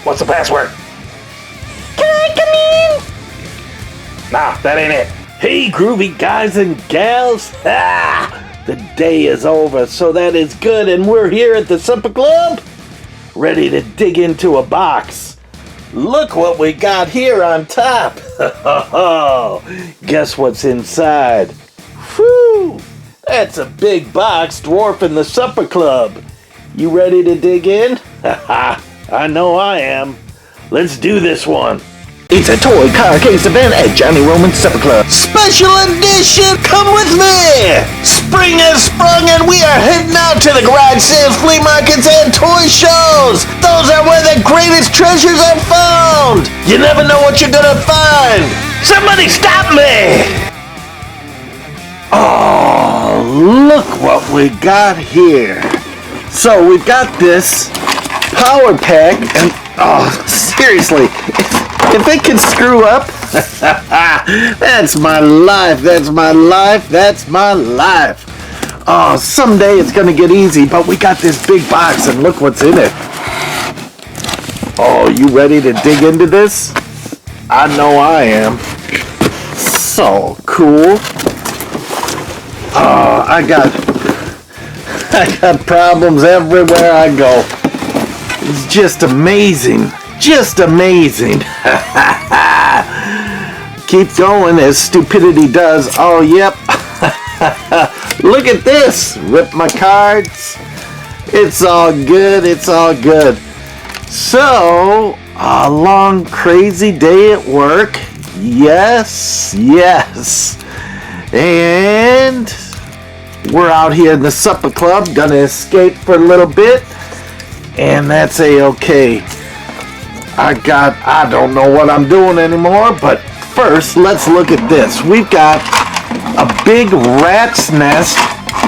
What's the password? Can I come in? Nah, that ain't it. Hey, groovy guys and gals. The day is over, so that is good, and we're here at the Supper Club, ready to dig into a box. Look what we got here on top. Guess what's inside? Whew! That's a big box dwarfing the Supper Club. You ready to dig in? I know I am. Let's do this one. It's a toy car case event at Johnny Roman's Supper Club. Special edition! Come with me! Spring has sprung and we are heading out to the garage sales, flea markets, and toy shows! Those are where the greatest treasures are found! You never know what you're gonna find! Somebody stop me! Oh, look what we got here. So we've got this power pack and, oh, seriously, if it can screw up, that's my life, that's my life, that's my life. Oh, someday it's gonna get easy, but we got this big box and look what's in it. Oh, you ready to dig into this? I know I am. So cool. Oh, I got problems everywhere I go. It's just amazing. Just amazing. Keep going as stupidity does. Oh, yep. Look at this. Rip my cards. It's all good. It's all good. So, a long, crazy day at work. Yes, yes. And we're out here in the Supper Club. Gonna escape for a little bit. And that's a-okay. I don't know what I'm doing anymore, but first, let's look at this. We've got a big rat's nest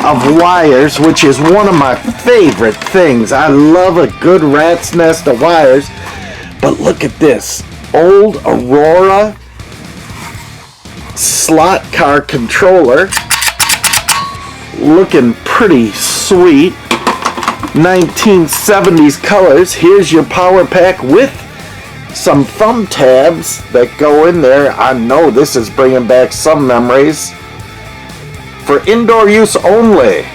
of wires, which is one of my favorite things. I love a good rat's nest of wires. But look at this. Old Aurora slot car controller. Looking pretty sweet. 1970s colors. Here's your power pack with some thumb tabs that go in there. I know this is bringing back some memories. For indoor use only.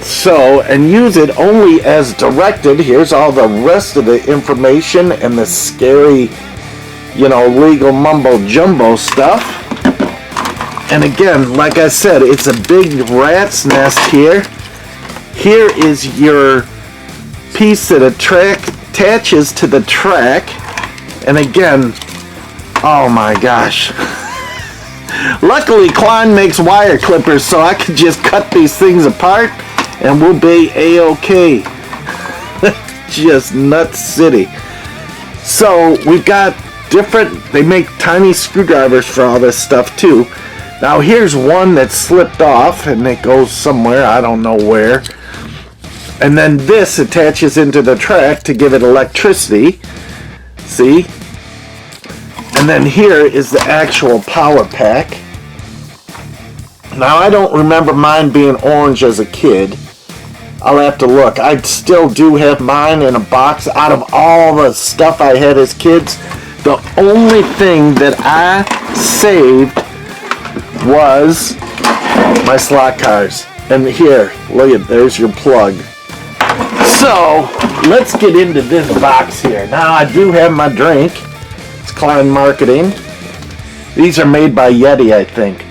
So, and use it only as directed. Here's all the rest of the information and the scary, legal mumbo jumbo stuff. And again, like I said, it's a big rat's nest here. Here is your piece that attaches to the track. And again, oh my gosh. Luckily, Klein makes wire clippers, so I can just cut these things apart and we'll be a-okay. Just nut city. So we've got they make tiny screwdrivers for all this stuff too. Now here's one that slipped off and it goes somewhere, I don't know where. And then this attaches into the track to give it electricity. See? And then here is the actual power pack. Now I don't remember mine being orange as a kid. I'll have to look. I still do have mine in a box. Out of all the stuff I had as kids, the only thing that I saved was my slot cars. And here, look at, there's your plug. So, let's get into this box here. Now, I do have my drink. It's Klein Marketing. These are made by Yeti, I think.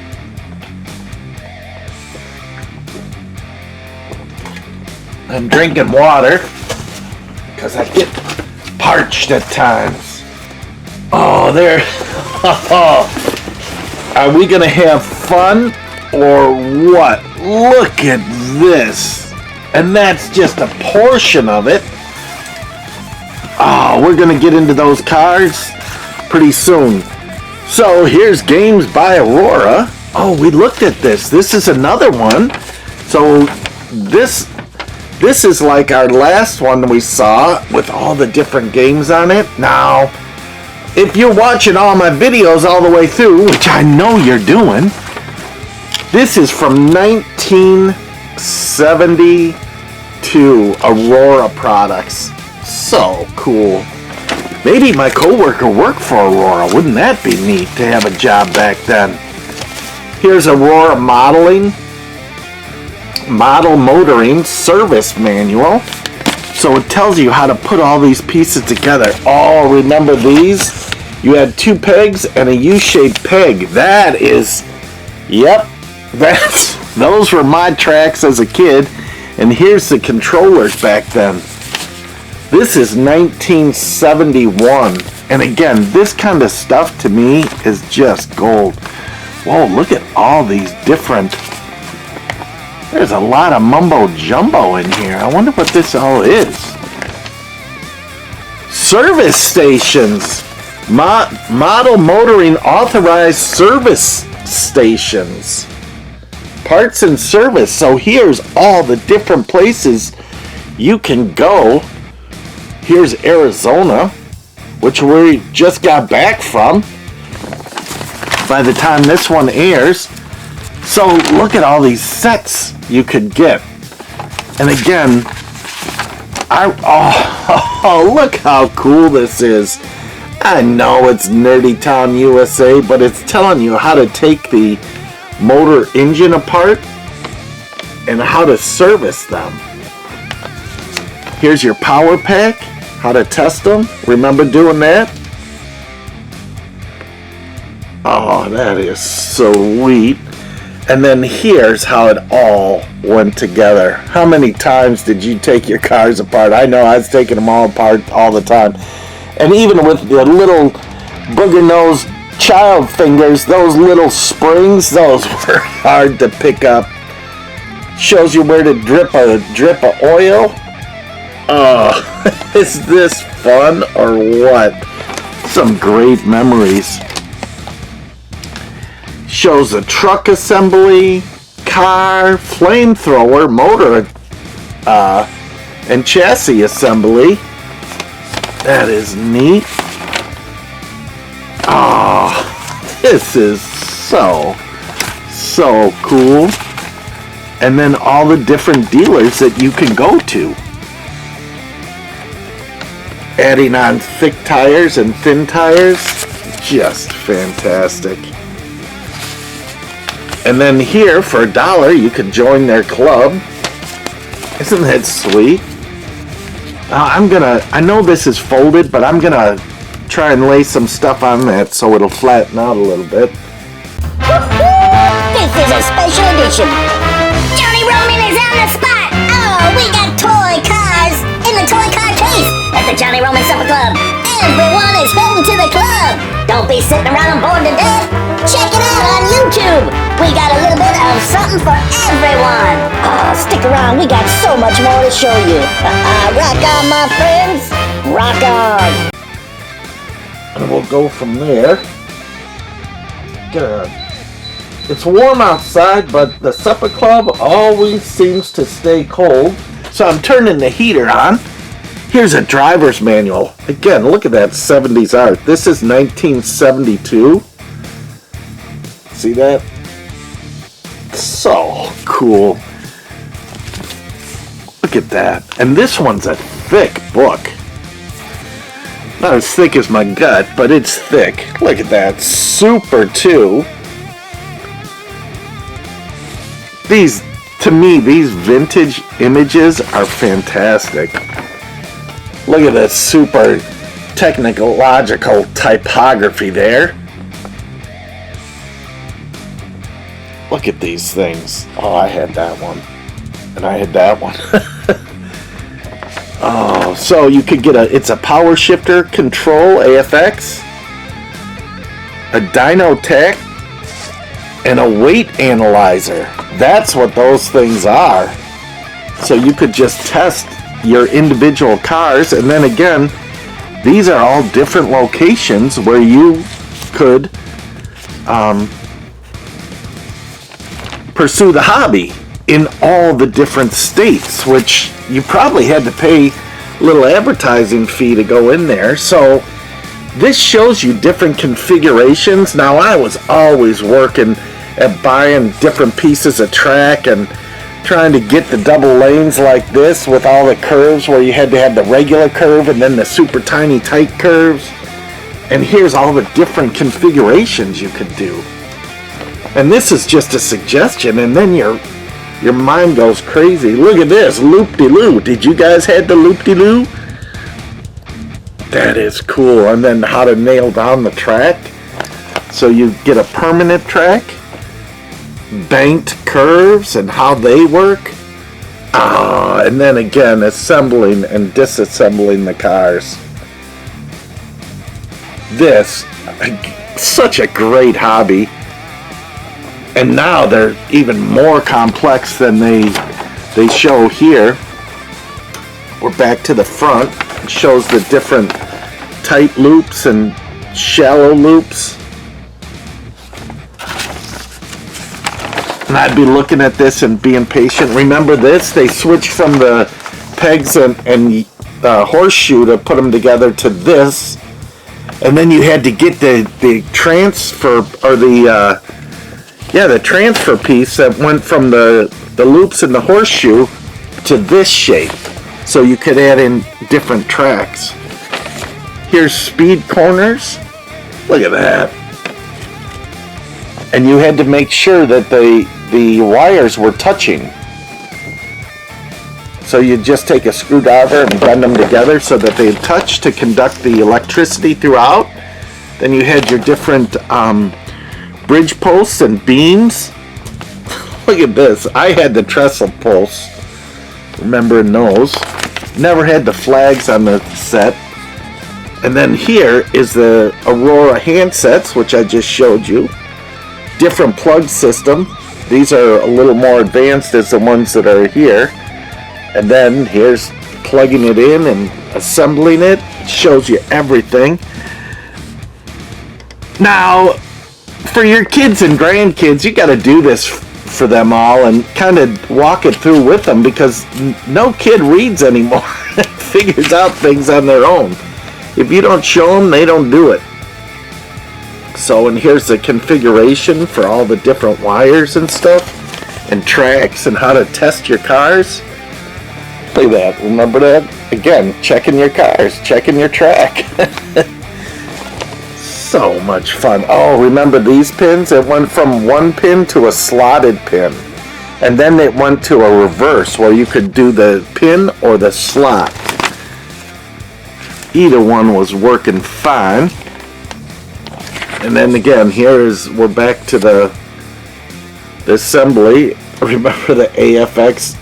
I'm drinking water because I get parched at times. Oh, there. Are we going to have fun or what? Look at this. And that's just a portion of it. Oh, we're going to get into those cars pretty soon. So here's Games by Aurora. Oh, we looked at this. This is another one. So this is like our last one we saw with all the different games on it. Now, if you're watching all my videos all the way through, which I know you're doing, this is from 1972 Aurora products. So cool. Maybe my coworker worked for Aurora. Wouldn't that be neat to have a job back then? Here's Aurora modeling. Model motoring service manual. So it tells you how to put all these pieces together. Oh, remember these? You had 2 pegs and a U-shaped peg. That is, yep, those were my tracks as a kid. And here's the controllers back then. This is 1971. And again, this kind of stuff to me is just gold. Whoa, look at all these different... There's a lot of mumbo jumbo in here. I wonder what this all is. Service stations. Model motoring authorized service stations. Parts and service. So here's all the different places you can go. Here's Arizona, which we just got back from by the time this one airs. So look at all these sets you could get. And again, look how cool this is. I know it's Nerdy Town USA, but it's telling you how to take the motor engine apart and how to service them. Here's your power pack, how to test them. Remember doing that? Oh, that is sweet. And then here's how it all went together. How many times did you take your cars apart? I know I was taking them all apart all the time. And even with the little booger-nosed child fingers, those little springs, those were hard to pick up. Shows you where to drip a oil. Oh, is this fun or what? Some great memories. Shows a truck assembly, car, flamethrower, motor, and chassis assembly. That is neat. Oh, this is so cool. And then all the different dealers that you can go to. Adding on thick tires and thin tires. Just fantastic. And then here, for $1, you can join their club. Isn't that sweet? I know this is folded, but I'm gonna try and lay some stuff on that so it'll flatten out a little bit. This is a special edition. Johnny Roman is on the spot. Oh, we got toy cars in the toy car case at the Johnny Roman Supper Club. Everyone is heading to the club. Don't be sitting around on board to death. Check it out on YouTube. We got a little bit of something for everyone. Stick around. We got so much more to show you. Rock on, my friends. Rock on. And we'll go from there. It's warm outside, but the supper club always seems to stay cold. So I'm turning the heater on. Here's a driver's manual. Again, look at that 70s art. This is 1972. See that? So cool. Look at that. And this one's a thick book. Not as thick as my gut, but it's thick. Look at that. Super 2. To me, these vintage images are fantastic. Look at that super technological typography there. Look at these things. Oh, I had that one. And I had that one. Oh, so you could get it's a power shifter control AFX, a dyno tech, and a weight analyzer. That's what those things are. So you could just test your individual cars, and then again, these are all different locations where you could pursue the hobby in all the different states, which you probably had to pay a little advertising fee to go in there. So this shows you different configurations. Now, I was always working at buying different pieces of track and trying to get the double lanes like this with all the curves where you had to have the regular curve and then the super tiny tight curves. And here's all the different configurations you could do. And this is just a suggestion, and then your mind goes crazy. Look at this, loop-de-loo. Did you guys have the loop-de-loo? That is cool. And then how to nail down the track so you get a permanent track. Banked curves and how they work. And then again, assembling and disassembling the cars. This, such a great hobby. And now they're even more complex than they show here. We're back to the front. It shows the different tight loops and shallow loops. And I'd be looking at this and being patient. Remember this? They switched from the pegs and horseshoe to put them together to this. And then you had to get the transfer, or the transfer piece that went from the loops in the horseshoe to this shape. So you could add in different tracks. Here's speed corners. Look at that. And you had to make sure that the wires were touching. So you just take a screwdriver and bend them together so that they touch to conduct the electricity throughout. Then you had your different bridge posts and beams. Look at this. I had the trestle posts. Remembering those. Never had the flags on the set. And then here is the Aurora handsets, which I just showed you. Different plug system. These are a little more advanced as the ones that are here. And then here's plugging it in and assembling it. It shows you everything. Now, for your kids and grandkids, you got to do this for them all and kind of walk it through with them, because no kid reads anymore. Figures out things on their own. If you don't show them, they don't do it. So, and here's the configuration for all the different wires and stuff, and tracks, and how to test your cars. Look at that. Remember that? Again, checking your cars, checking your track. So much fun. Oh, remember these pins? It went from one pin to a slotted pin. And then it went to a reverse where you could do the pin or the slot. Either one was working fine. And then again, we're back to the assembly. Remember the AFX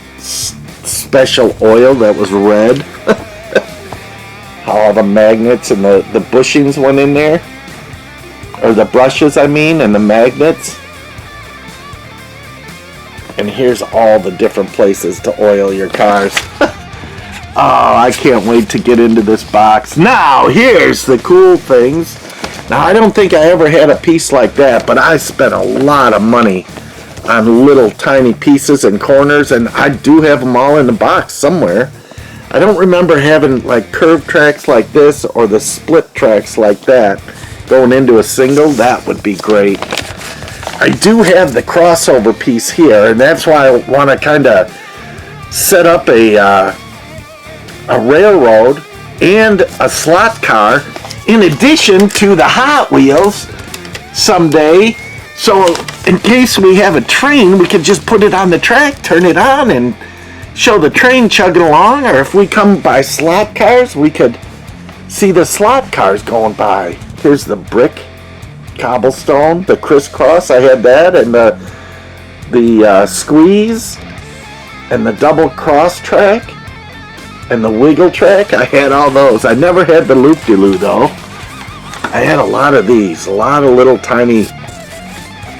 special oil that was red? How all the magnets and the bushings went in there? Or the brushes, I mean, and the magnets. And here's all the different places to oil your cars. Oh, I can't wait to get into this box. Now, here's the cool things. Now, I don't think I ever had a piece like that, but I spent a lot of money on little tiny pieces and corners, and I do have them all in the box somewhere. I don't remember having like curved tracks like this or the split tracks like that going into a single. That would be great. I do have the crossover piece here, and that's why I want to kind of set up a railroad and a slot car in addition to the Hot Wheels someday. So in case we have a train, we could just put it on the track, turn it on, and show the train chugging along. Or if we come by slot cars, we could see the slot cars going by. Here's the brick cobblestone, the crisscross. I had that, and the squeeze, and the double cross track, and the wiggle track. I had all those. I never had the loop-de-loo though. I had a lot of these, a lot of little tiny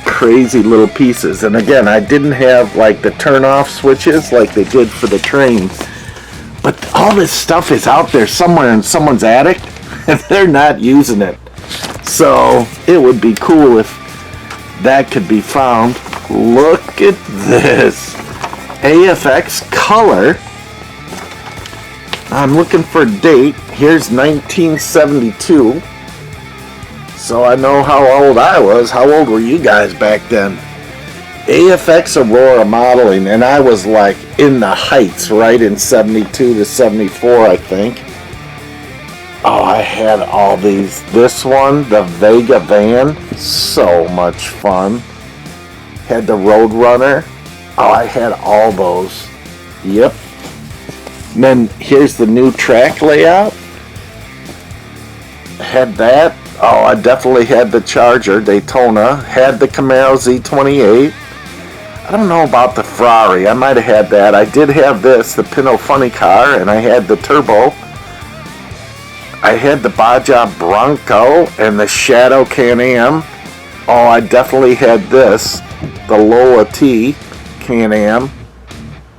crazy little pieces. And again, I didn't have like the turn-off switches like they did for the train. But all this stuff is out there somewhere in someone's attic, and they're not using it. So it would be cool if that could be found. Look at this. AFX color. I'm looking for a date. Here's 1972. So I know how old I was. How old were you guys back then? AFX Aurora modeling, and I was like in the heights, right, in 72 to 74, I think. Oh, I had all these. This one, the Vega van, so much fun. Had the Roadrunner. Oh, I had all those. Yep. And then here's the new track layout. Had that. Oh, I definitely had the Charger, Daytona. Had the Camaro Z28. I don't know about the Ferrari. I might have had that. I did have this, the Pinto Funny Car, and I had the Turbo. I had the Baja Bronco and the Shadow Can-Am. Oh, I definitely had this, the Lola T Can-Am.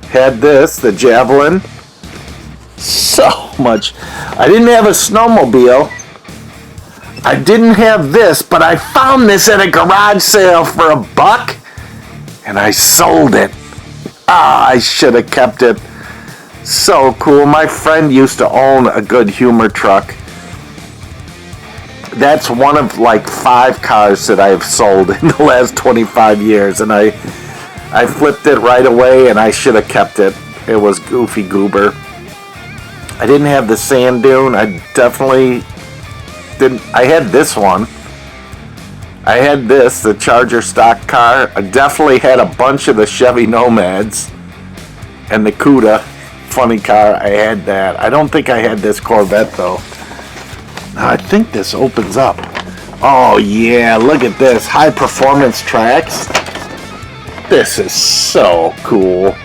Had this, the Javelin. So much. I didn't have a snowmobile. I didn't have this, but I found this at a garage sale for $1, and I sold it. Ah, I should have kept it. So cool. My friend used to own a Good Humor truck. That's one of like 5 cars that I've sold in the last 25 years, and I flipped it right away, and I should have kept it. It was Goofy Goober. I didn't have the Sand Dune. I definitely didn't. I had this one. I had this, the Charger stock car. I definitely had a bunch of the Chevy Nomads and the Cuda funny car. I had that. I don't think I had this Corvette though. Now I think this opens up. Oh yeah, look at this. High performance tracks. This is so cool.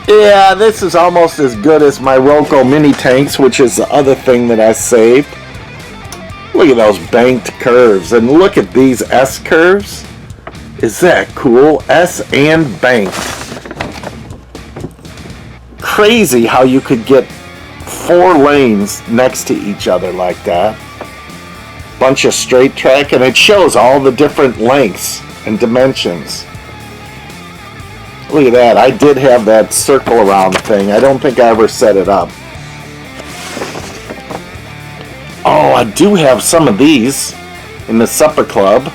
Yeah, this is almost as good as my Roco mini tanks, which is the other thing that I saved. Look at those banked curves, and look at these S curves. Is that cool? S and banked. Crazy how you could get 4 lanes next to each other like that. Bunch of straight track, and it shows all the different lengths and dimensions. Look at that. I did have that circle around thing. I don't think I ever set it up. Oh, I do have some of these in the Supper Club.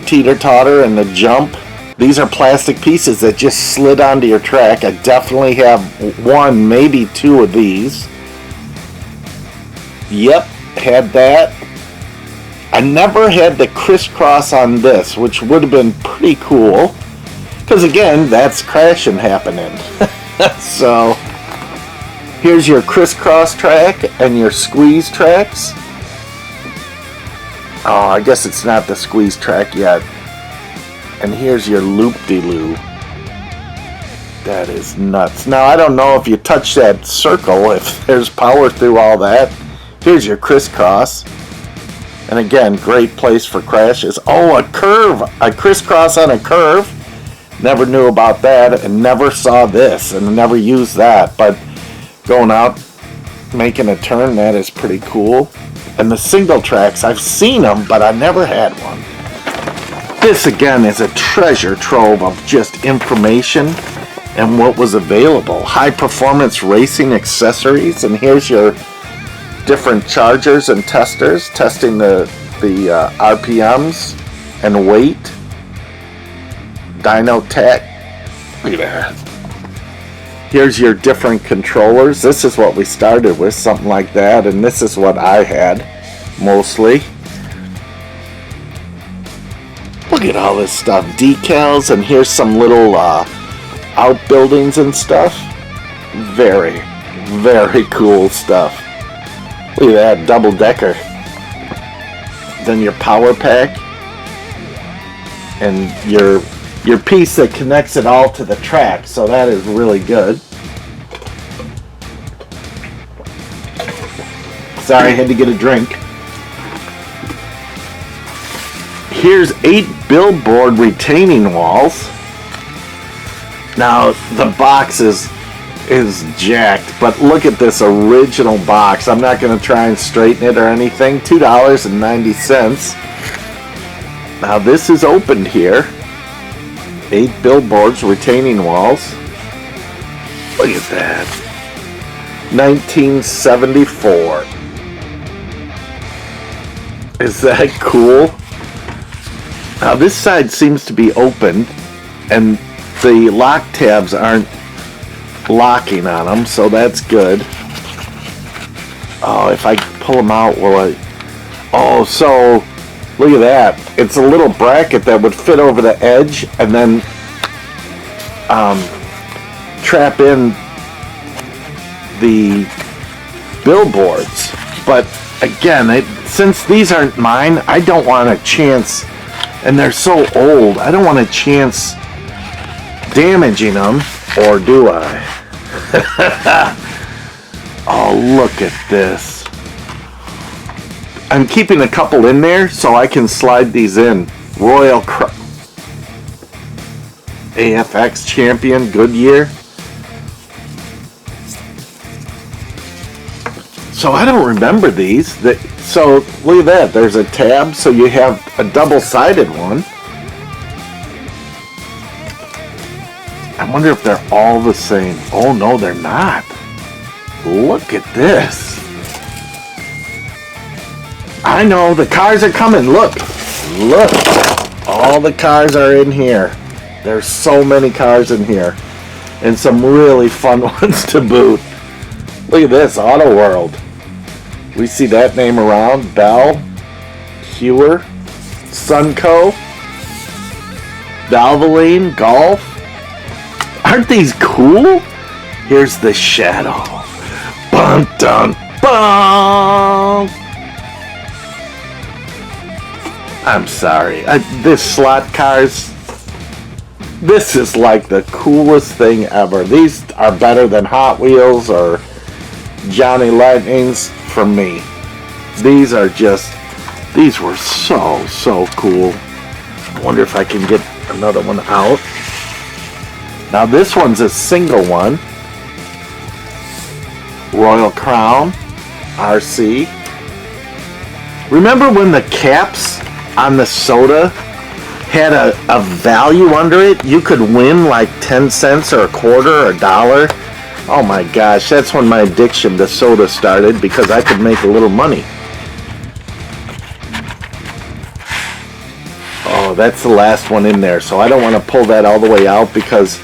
Teeter Totter and the Jump. These are plastic pieces that just slid onto your track. I definitely have 1, maybe 2 of these. Yep, had that. I never had the crisscross on this, which would have been pretty cool. Because again, that's crashing happening. So, here's your crisscross track and your squeeze tracks. Oh, I guess it's not the squeeze track yet. And here's your loop-de-loo. That is nuts. Now, I don't know if you touch that circle, if there's power through all that. Here's your crisscross. And again, great place for crashes. Oh, a curve! A crisscross on a curve. Never knew about that, and never saw this, and never used that. But going out, making a turn, that is pretty cool. And the single tracks, I've seen them, but I never had one. This again is a treasure trove of just information and what was available. High performance racing accessories, and here's your different chargers and testers, testing the RPMs and weight. Dyno Tech. Look at that. Here's your different controllers. This is what we started with, something like that, and this is what I had mostly. Look at all this stuff. Decals, and here's some little outbuildings and stuff. Very, very cool stuff. Look at that, double decker. Then your power pack. And your piece that connects it all to the track, so that is really good. Sorry, I had to get a drink. Here's 8 Billboard retaining walls. Now, the box is jacked, but look at this original box. I'm not going to try and straighten it or anything. $2.90. Now, this is opened here. 8 Billboards retaining walls. Look at that. 1974. Is that cool? Now this side seems to be open, and the lock tabs aren't locking on them, so that's good. Oh, if I pull them out, will I? Oh, so look at that. It's a little bracket that would fit over the edge and then trap in the billboards. But again, since these aren't mine, I don't want a chance, and they're so old, I don't want a chance damaging them, or do I? Oh, look at this. I'm keeping a couple in there so I can slide these in. AFX champion, Goodyear. So I don't remember these. So look at that. There's a tab, so you have a double-sided one. I wonder if they're all the same. Oh no, they're not. Look at this. I know, the cars are coming. Look. Look. All the cars are in here. There's so many cars in here. And some really fun ones to boot. Look at this, Auto World. We see that name around. Bell, Hewer, Sunco, Valvoline, Golf. Aren't these cool? Here's the Shadow. Bum, dum, bum. I'm sorry. This slot cars, this is like the coolest thing ever. These are better than Hot Wheels or Johnny Lightnings for me. These are just, these were so cool. I wonder if I can get another one out. Now this one's a single one. Royal Crown, RC. Remember when the caps on the soda had a value under it? You could win like 10 cents or a quarter or a dollar. Oh my gosh, that's when my addiction to soda started, because I could make a little money. Oh, that's the last one in there, so I don't want to pull that all the way out, because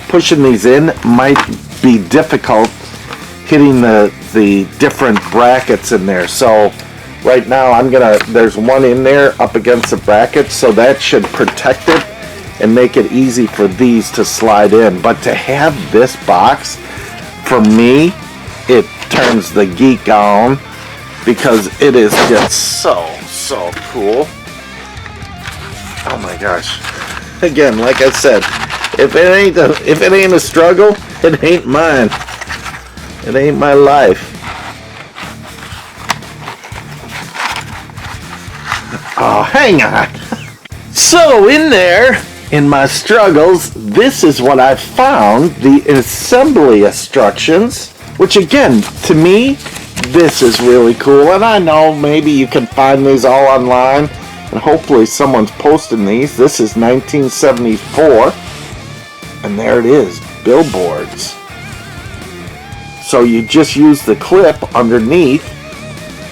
pushing these in might be difficult, hitting the different brackets in there. So right now there's one in there up against the bracket, so that should protect it and make it easy for these to slide in. But to have this box, for me, it turns the geek on, because it is just so cool. Oh my gosh. Again, like I said, if it ain't a struggle, it ain't mine. It ain't my life. Oh, hang on. So in there, in my struggles, this is what I found, the assembly instructions, which again, to me, this is really cool. And I know maybe you can find these all online, and hopefully someone's posting these. This is 1974, and there it is, billboards. So you just use the clip underneath,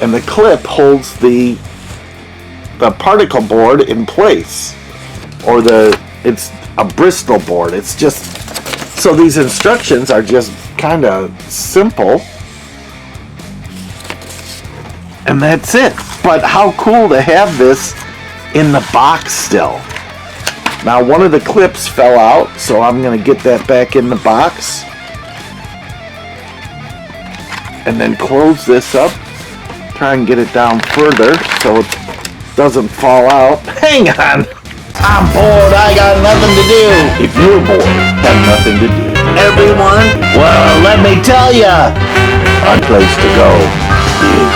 and the clip holds the particle board in place, or it's a Bristol board. It's just, so these instructions are just kind of simple, and that's it. But how cool to have this in the box still. Now one of the clips fell out, so I'm going to get that back in the box. And then close this up. Try and get it down further so it doesn't fall out. Hang on! I'm bored, I got nothing to do. If you're bored, have nothing to do. Everyone, well, let me tell ya, our place to go is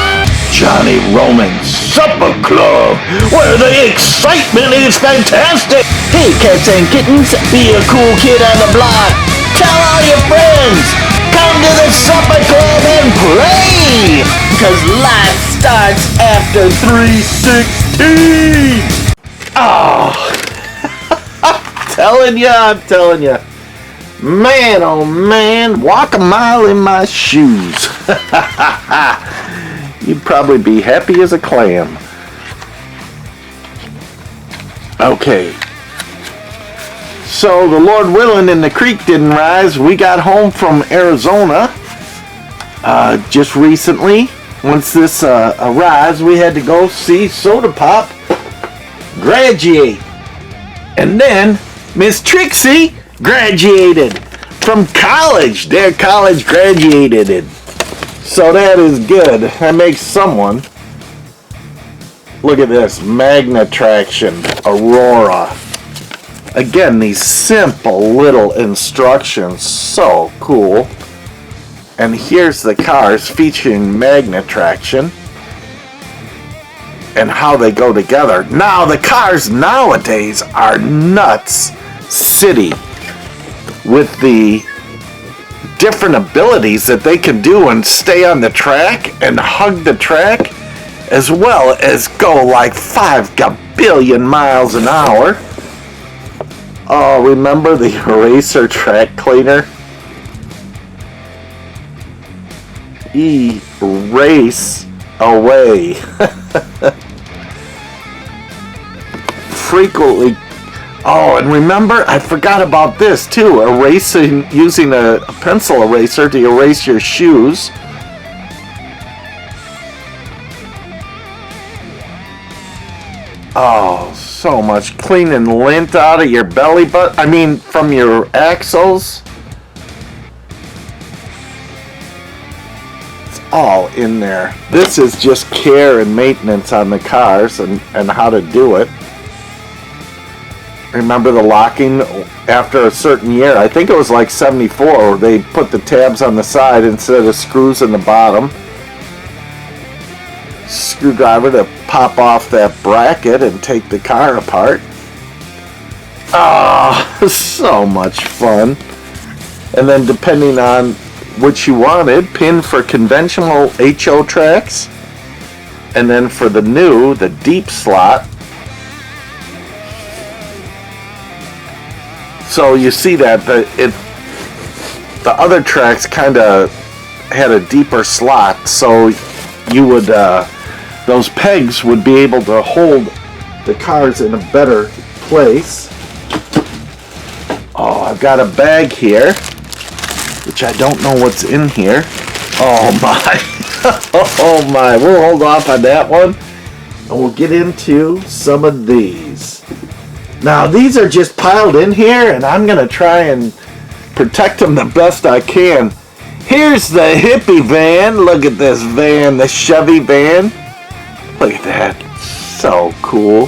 Johnny Roman's Supper Club, where the excitement is fantastic. Hey, cats and kittens, be a cool kid on the block. Tell all your friends, come to the Supper Club and play, because life starts after 3:16. Oh, I'm telling you. Man, oh man, walk a mile in my shoes. You'd probably be happy as a clam. Okay. So the Lord willing and the creek didn't rise. We got home from Arizona just recently. Once this arrives, we had to go see Soda Pop graduate. And then Miss Trixie graduated from college. Their college graduated. So that is good. That makes someone. Look at this. Magna Traction Aurora. Again, these simple little instructions. So cool. And here's the cars featuring Magna Traction. And how they go together. Now, the cars nowadays are nuts city. With the different abilities that they can do and stay on the track and hug the track, as well as go like 5 billion miles an hour. Oh, remember the eraser track cleaner? Erase away. Frequently. Oh, and remember, I forgot about this too. Erasing, using a pencil eraser to erase your shoes. Oh, so much cleaning lint out of your belly button. I mean, from your axles. It's all in there. This is just care and maintenance on the cars and how to do it. Remember the locking after a certain year? I think it was like 74. They put the tabs on the side instead of screws in the bottom. Screwdriver to pop off that bracket and take the car apart. Ah, so much fun. And then depending on which you wanted, pin for conventional HO tracks, and then for the new, the deep slot. So you see that the other tracks kind of had a deeper slot, so you would those pegs would be able to hold the cars in a better place. Oh, I've got a bag here, which I don't know what's in here. Oh my, oh my, we'll hold off on that one, and we'll get into some of these. Now, these are just piled in here, and I'm going to try and protect them the best I can. Here's the hippie van. Look at this van, the Chevy van. Look at that. So cool.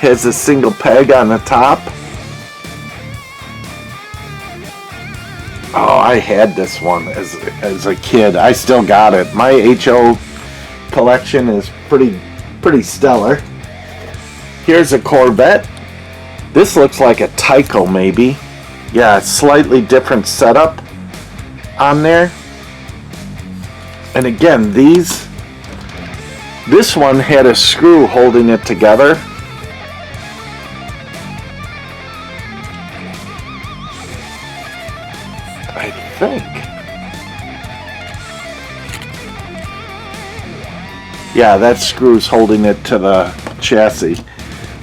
Has a single peg on the top. Oh, I had this one as a kid. I still got it. My HO collection is pretty stellar. Here's a Corvette. This looks like a Tyco maybe. Yeah, slightly different setup on there. And again, this one had a screw holding it together. I think. Yeah, that screw's holding it to the chassis.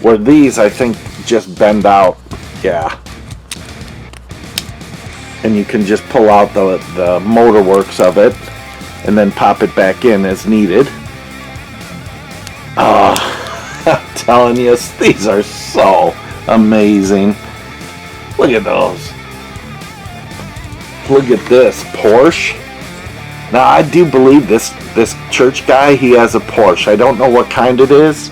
Where these, I think, just bend out. Yeah. And you can just pull out the motor works of it and then pop it back in as needed. I'm telling you, these are so amazing. Look at those. Look at this Porsche. Now, I do believe this church guy, he has a Porsche. I don't know what kind it is.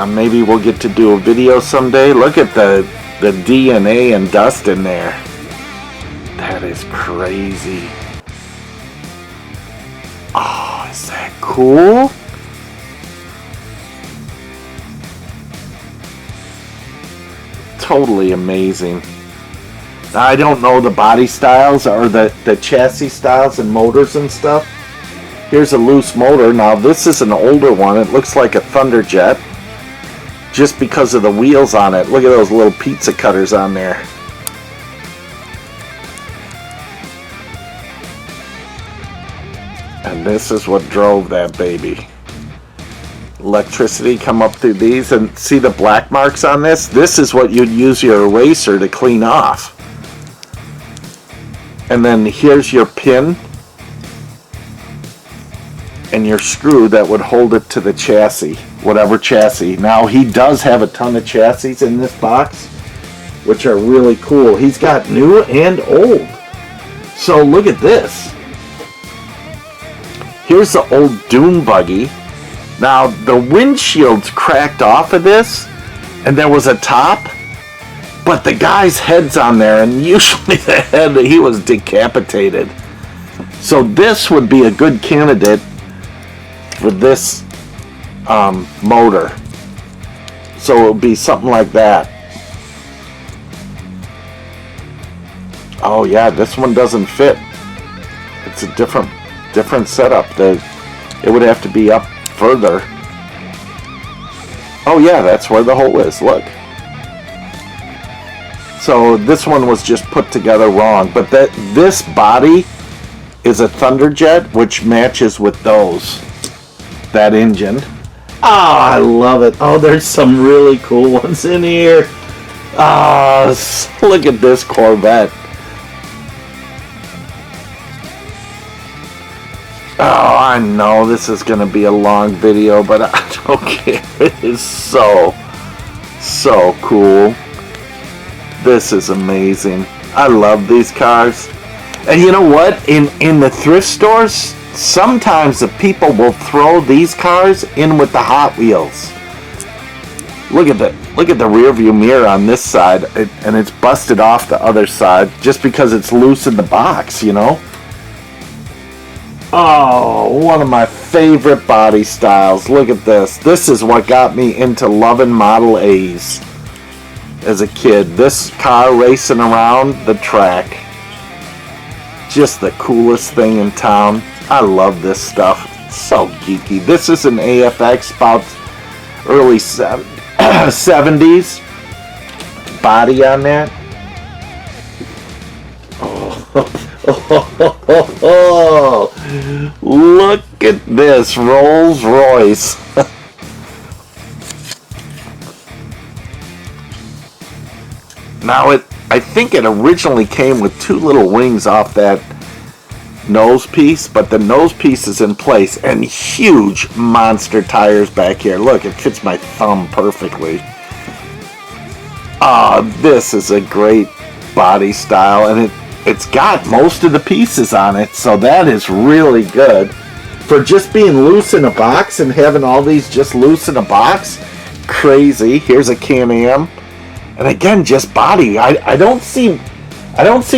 Maybe we'll get to do a video someday. Look at the DNA and dust in there. That is crazy. Oh, is that cool? Totally amazing. Now, I don't know the body styles or the chassis styles and motors and stuff. Here's a loose motor. Now, this is an older one. It looks like a Thunderjet. Just because of the wheels on it. Look at those little pizza cutters on there. And this is what drove that baby. electricity come up through these, and see the black marks on this? This is what you'd use your eraser to clean off. And then here's your pin and your screw that would hold it to the chassis, whatever chassis. Now he does have a ton of chassis in this box, which are really cool. He's got new and old. So look at this. Here's the old Doom buggy. Now the windshield's cracked off of this, and there was a top, but the guy's head's on there, and usually the head, he was decapitated. So this would be a good candidate for this motor. So it would be something like that. Oh yeah, this one doesn't fit. It's a different setup. It would have to be up further. Oh yeah, that's where the hole is. Look. So this one was just put together wrong, but this body is a Thunderjet, which matches with that engine. Oh, I love it. Oh, there's some really cool ones in here. Look at this Corvette. Oh, I know this is going to be a long video, but I don't care. It is so cool. This is amazing. I love these cars. And you know what? In the thrift stores, sometimes the people will throw these cars in with the Hot Wheels. Look at the rear view mirror on this side, and it's busted off the other side just because it's loose in the box, you know? Oh, one of my favorite body styles. Look at this. This is what got me into loving Model A's as a kid. This car racing around the track. Just the coolest thing in town. I love this stuff. It's so geeky. This is an AFX, about early 70s body on that. Oh, look at this Rolls Royce. Now I think it originally came with two little wings off that nose piece, but the nose piece is in place, and huge monster tires back here. Look, it fits my thumb perfectly. This is a great body style, and it's got most of the pieces on it, so that is really good. For just being loose in a box and having all these just loose in a box, crazy. Here's a Can-Am. And again, just body. I don't see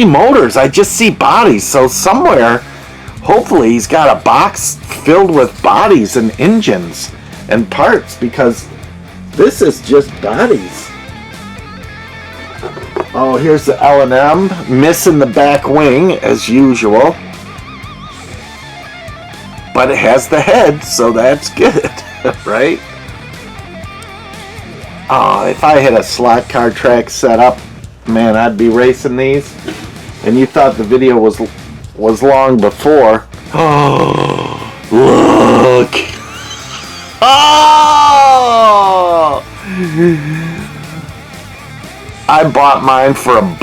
motors, I just see bodies. So somewhere, hopefully he's got a box filled with bodies and engines and parts, because this is just bodies. Oh, here's the L&M, missing the back wing as usual. But it has the head, so that's good, right? Oh, if I had a slot car track set up, man, I'd be racing these. And you thought the video was long before. Oh, look! Oh! I bought mine for $1.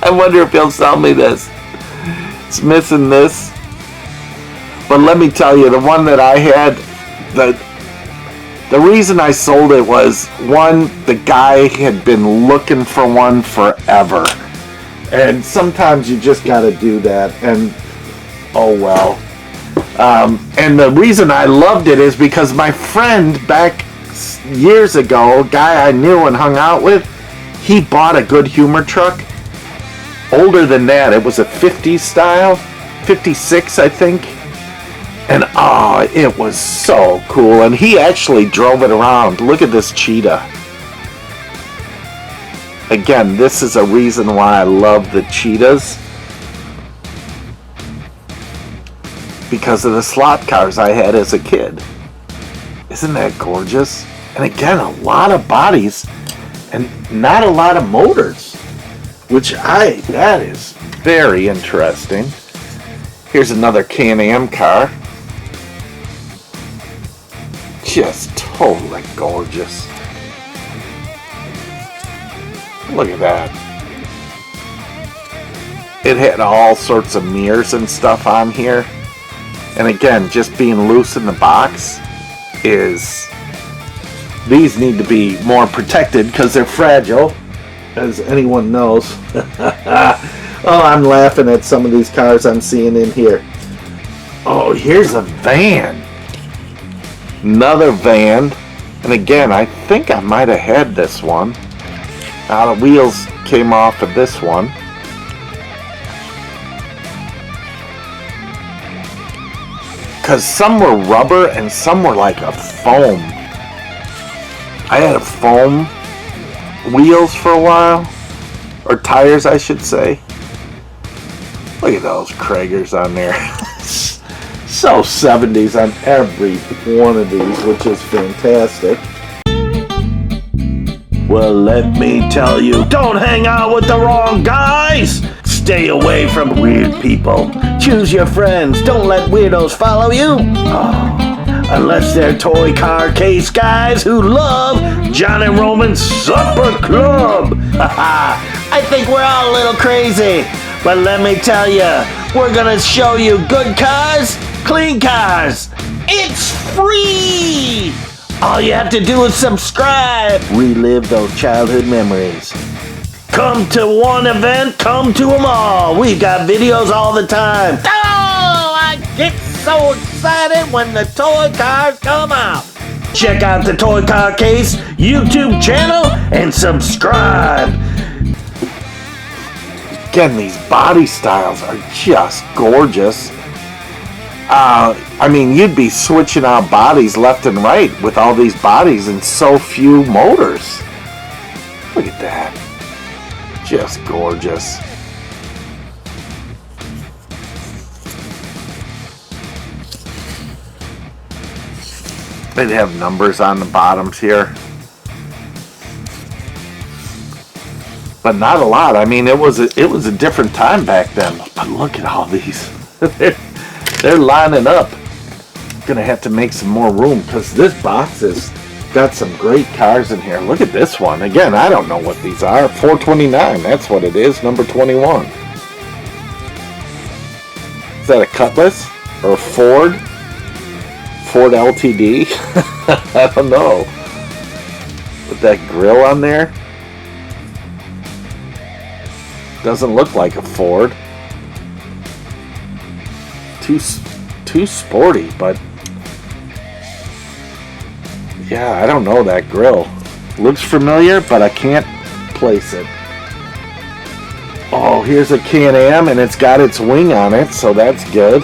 I wonder if he'll sell me this. It's missing this. But let me tell you, the one that I had, the reason I sold it was, one, the guy had been looking for one forever. And sometimes you just got to do that. And, oh well. And the reason I loved it is because my friend back years ago, a guy I knew and hung out with, he bought a Good Humor truck. Older than that, it was a 50s style, 56 I think. And it was so cool. And he actually drove it around. Look at this cheetah. Again, this is a reason why I love the cheetahs. Because of the slot cars I had as a kid. Isn't that gorgeous? And again, a lot of bodies and not a lot of motors. That is very interesting. Here's another Can-Am car. Just totally gorgeous. Look at that. It had all sorts of mirrors and stuff on here. And again, just being loose in the box is... These need to be more protected because they're fragile, as anyone knows. Oh, I'm laughing at some of these cars I'm seeing in here. Oh, here's a van. Another van. And again, I think I might have had this one. Now the wheels came off of this one. Because some were rubber and some were like a foam. I had a foam wheels for a while. Or tires, I should say. Look at those Kragers on there. So 70s on every one of these, which is fantastic. Well, let me tell you, don't hang out with the wrong guys! Stay away from weird people. Choose your friends. Don't let weirdos follow you. Oh, unless they're toy car case guys who love Johnny Roman's Supper Club. I think we're all a little crazy. But let me tell you, we're gonna show you good cars, clean cars. It's free! All you have to do is subscribe. Relive those childhood memories. Come to one event, come to them all. We've got videos all the time. Oh, I get so excited when the toy cars come out. Check out the Toy Car Case YouTube channel and subscribe. Again, these body styles are just gorgeous. I mean, you'd be switching out bodies left and right with all these bodies and so few motors. Look at that. Just gorgeous. They'd have numbers on the bottoms here. But not a lot. I mean, it was a different time back then. But look at all these. They're lining up. Gonna have to make some more room because this box has got some great cars in here. Look at this one. Again, I don't know what these are. 429, that's what it is. Number 21. Is that a Cutlass? Or a Ford? Ford LTD? I don't know. With that grill on there? Doesn't look like a Ford. Too sporty, but yeah, I don't know that grill. Looks familiar, but I can't place it. Oh, here's a Can-Am, and it's got its wing on it, so that's good.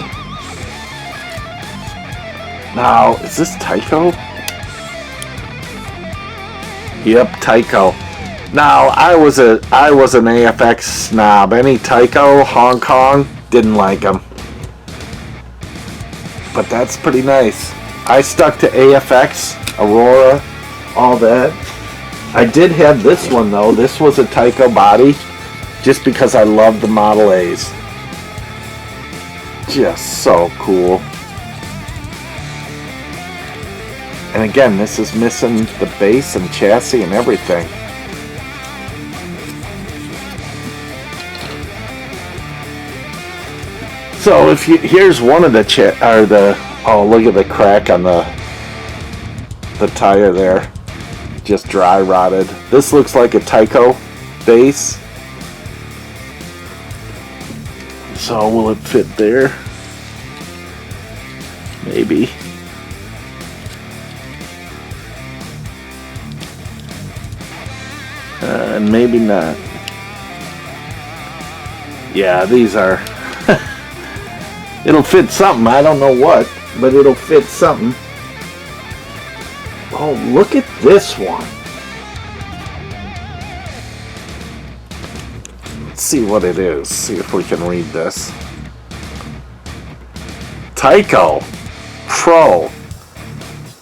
Now, is this Tyco? Yep, Tyco. Now, I was an AFX snob. Any Tyco, Hong Kong, didn't like them. But that's pretty nice. I stuck to AFX, Aurora, all that. I did have this one though. This was a Tyco body, just because I love the Model A's. Just so cool. And again, this is missing the base and chassis and everything. So if you, here's one of the oh, look at the crack on the tire there, just dry rotted. This looks like a Tyco base. So will it fit there? Maybe. And maybe not. Yeah, these are. It'll fit something. I don't know what, but it'll fit something. Oh, look at this one. Let's see what it is. See if we can read this. Tyco Pro.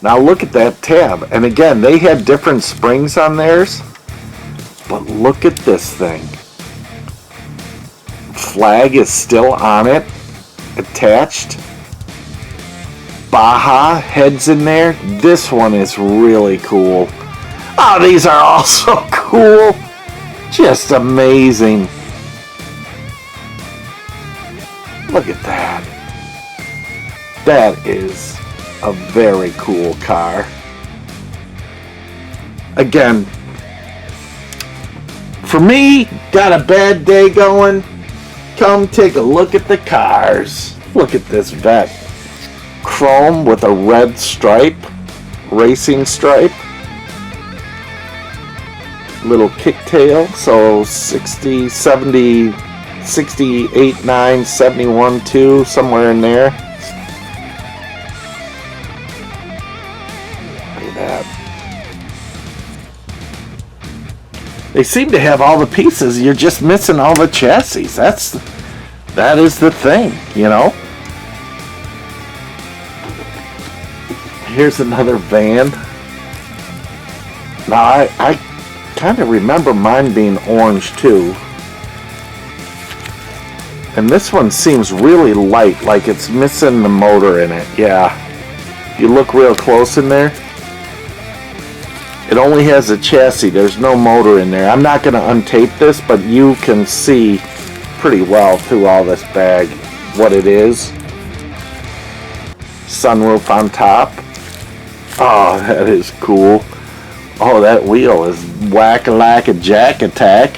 Now look at that tab. And again, they had different springs on theirs. But look at this thing. Flag is still on it. Attached. Baja heads in there. This one is really cool. Oh, these are all so cool. Just amazing. Look at that. That is a very cool car. Again, for me, got a bad day going. Come take a look at the cars. Look at this Vet. Chrome with a red stripe. Racing stripe. Little kicktail. So 60, 70, 68, 9, 71, 2. Somewhere in there. Look at that. They seem to have all the pieces. You're just missing all the chassis. That is the thing, you know. Here's another van. Now I kind of remember mine being orange too. And this one seems really light, like it's missing the motor in it. Yeah. If you look real close in there, it only has a chassis. There's no motor in there. I'm not going to untape this, but you can see pretty well through all this bag what it is. Sunroof on top. Oh, that is cool. Oh, that wheel is whack-a-lack-a-jack attack.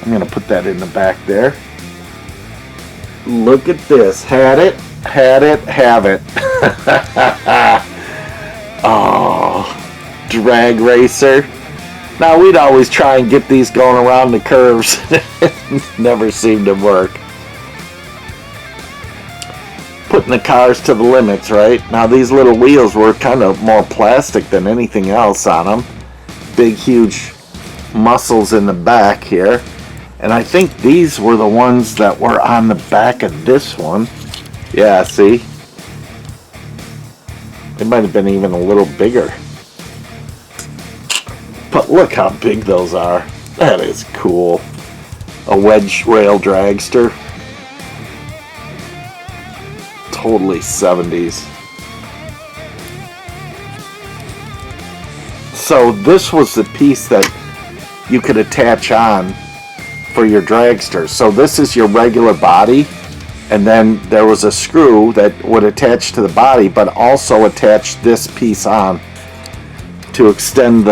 I'm going to put that in the back there. Look at this. Had it, have it. Oh. Drag racer. Now we'd always try and get these going around the curves. Never seemed to work. Putting the cars to the limits, right? Now these little wheels were kind of more plastic than anything else on them. Big huge muscles in the back here. And I think these were the ones that were on the back of this one. Yeah, see? They might have been even a little bigger. But look how big those are. That is cool. A wedge rail dragster. Totally 70s. So this was the piece that you could attach on for your dragster. So this is your regular body, and then there was a screw that would attach to the body, but also attach this piece on to extend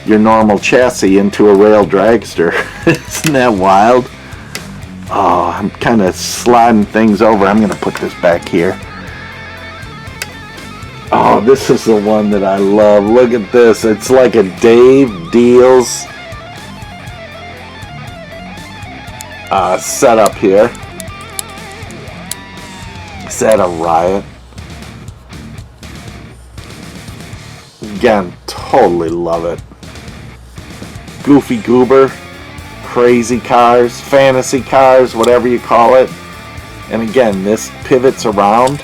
your normal chassis into a rail dragster. Isn't that wild? Oh, I'm kind of sliding things over. I'm going to put this back here. Oh, this is the one that I love. Look at this. It's like a Dave Deals setup here. Is that a riot? Again, totally love it. Goofy goober, crazy cars, fantasy cars, whatever you call it. And again, this pivots around,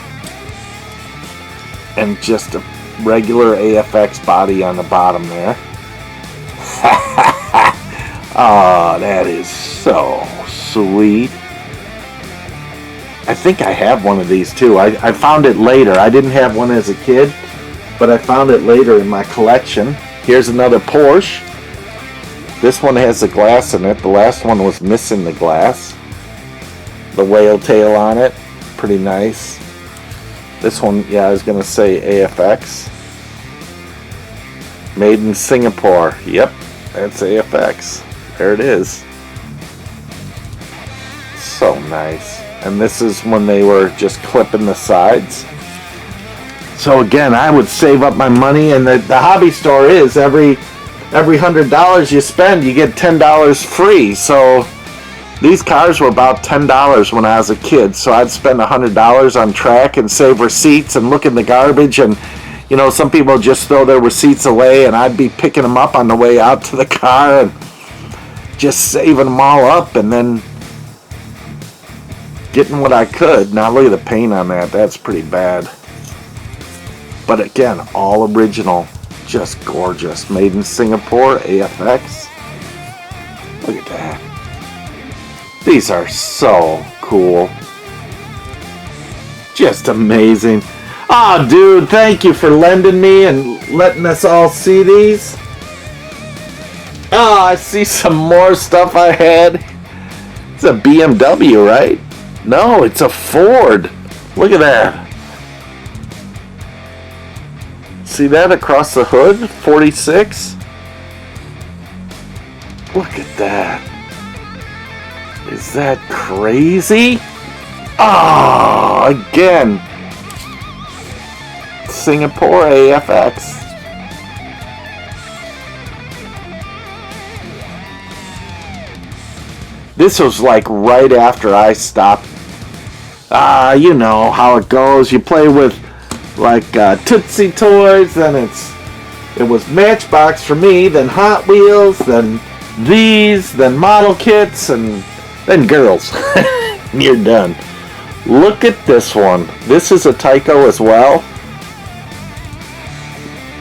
and just a regular AFX body on the bottom there. Oh, that is so sweet. I think I have one of these too. I found it later. I didn't have one as a kid, but I found it later in my collection. Here's another Porsche. This one has the glass in it. The last one was missing the glass. The whale tail on it. Pretty nice. This one, yeah, I was going to say AFX. Made in Singapore. Yep, that's AFX. There it is. So nice. And this is when they were just clipping the sides. So again, I would save up my money, and the hobby store is every $100 you spend, you get $10 free. So these cars were about $10 when I was a kid. So I'd spend $100 on track and save receipts and look in the garbage. And, you know, some people just throw their receipts away, and I'd be picking them up on the way out to the car and just saving them all up and then getting what I could. Now look at the paint on that. That's pretty bad. But again, all original. Just gorgeous. Made in Singapore, AFX. Look at that. These are so cool. Just amazing. Oh, dude, thank you for lending me and letting us all see these. Oh, I see some more stuff I had. It's a BMW, right? No, it's a Ford. Look at that. See that across the hood? 46? Look at that. Is that crazy? Oh, again. Singapore AFX. This was like right after I stopped. You know how it goes. You play with like Tootsie Toys, then it was Matchbox for me, then Hot Wheels, then these, then model kits, and then girls. And you're done. Look at this one. This is a Tyco as well.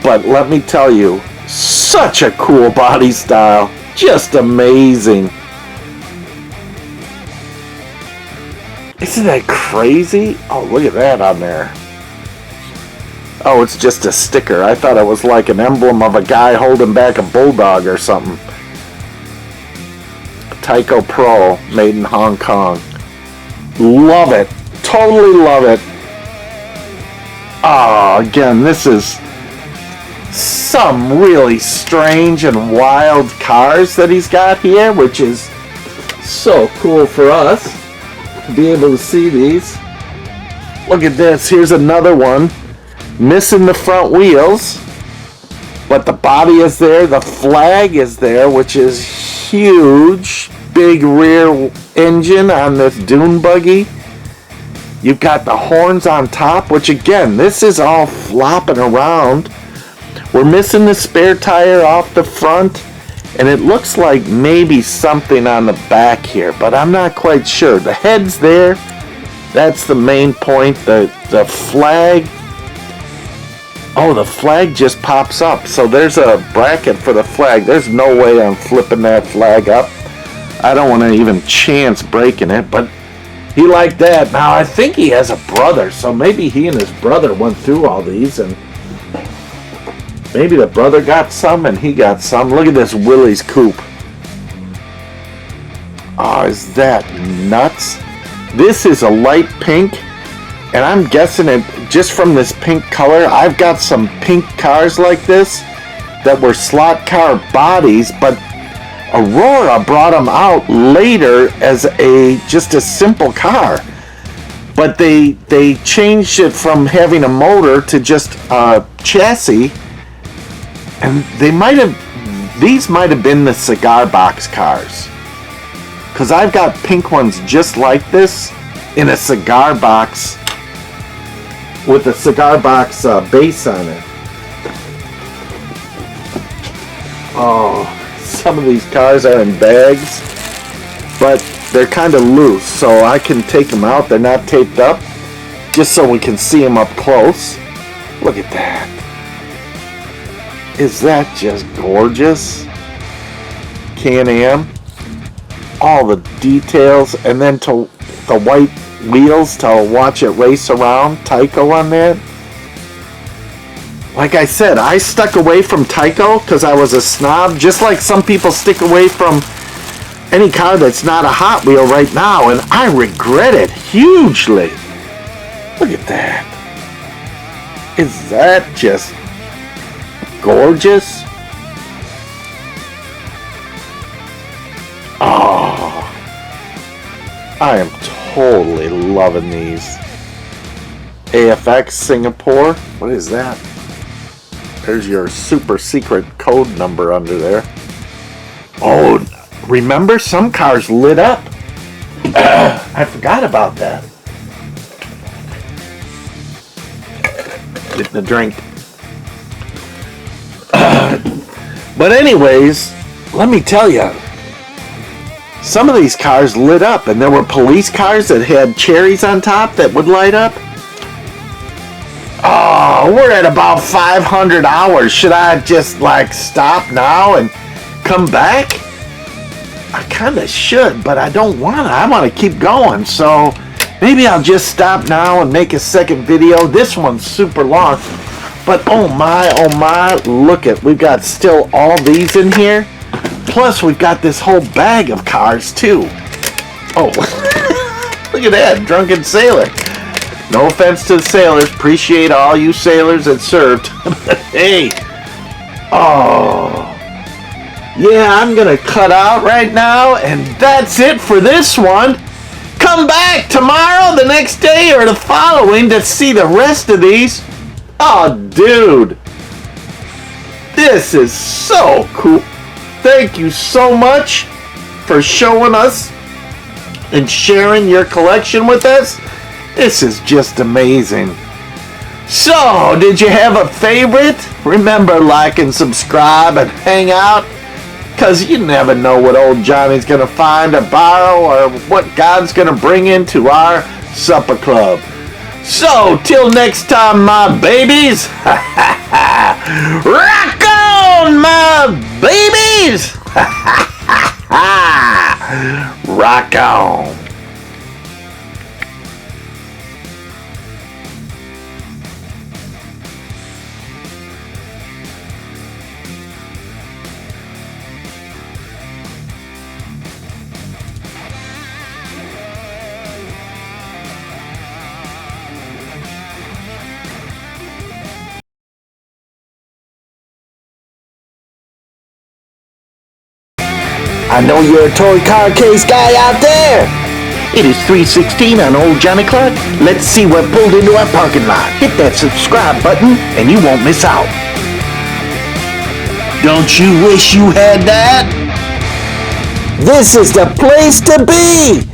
But let me tell you, such a cool body style. Just amazing. Isn't that crazy? Oh, look at that on there. Oh, it's just a sticker. I thought it was like an emblem of a guy holding back a bulldog or something. Tyco Pro, made in Hong Kong. Love it. Totally love it. Oh, again, this is some really strange and wild cars that he's got here, which is so cool for us to be able to see these. Look at this. Here's another one. Missing the front wheels, but the body is there. The flag is there, which is huge. Big rear engine on this dune buggy. You've got the horns on top, which again, this is all flopping around. We're missing the spare tire off the front, and it looks like maybe something on the back here, but I'm not quite sure. The head's there. That's the main point. The flag. Oh, the flag just pops up. So there's a bracket for the flag. There's no way I'm flipping that flag up. I don't want to even chance breaking it, but he liked that. Now, I think he has a brother, so maybe he and his brother went through all these, and maybe the brother got some and he got some. Look at this Willys coupe. Oh, is that nuts? This is a light pink, and I'm guessing it just from this pink color. I've got some pink cars like this that were slot car bodies, but Aurora brought them out later as just a simple car. But they changed it from having a motor to just a chassis, and these might have been the cigar box cars. Because I've got pink ones just like this in a cigar box with a cigar box base on it. Oh, some of these cars are in bags, but they're kind of loose, so I can take them out. They're not taped up, just so we can see them up close. Look at that. Is that just gorgeous? Can-Am. All the details, and then to the white wheels to watch it race around. Tyco on that. Like I said, I stuck away from Tyco because I was a snob, just like some people stick away from any car that's not a Hot Wheel right now, and I regret it hugely. Look at that. Is that just gorgeous? Oh, I am totally loving these. AFX Singapore. What is that? There's your super secret code number under there. Oh, remember some cars lit up? I forgot about that. Getting a drink. But anyways, let me tell you, some of these cars lit up, and there were police cars that had cherries on top that would light up. Oh, we're at about 500 hours. Should I just like stop now and come back? I kind of should, but I don't want to. I want to keep going. So Maybe I'll just stop now and make a second video. This one's super long. But oh my, look at, we've got still all these in here. Plus we've got this whole bag of cars too. Oh, look at that, drunken sailor. No offense to the sailors, appreciate all you sailors that served. Hey, oh. Yeah, I'm gonna cut out right now, and that's it for this one. Come back tomorrow, the next day, or the following to see the rest of these. Oh, dude. This is so cool. Thank you so much for showing us and sharing your collection with us. This is just amazing. So, did you have a favorite? Remember, like and subscribe and hang out. Because you never know what old Johnny's going to find or borrow or what God's going to bring into our supper club. So, till next time, my babies. Rock on, my babies. Rock on. I know you're a toy car case guy out there. It is 3:16 on old Johnny Clark. Let's see what pulled into our parking lot. Hit that subscribe button and you won't miss out. Don't you wish you had that? This is the place to be.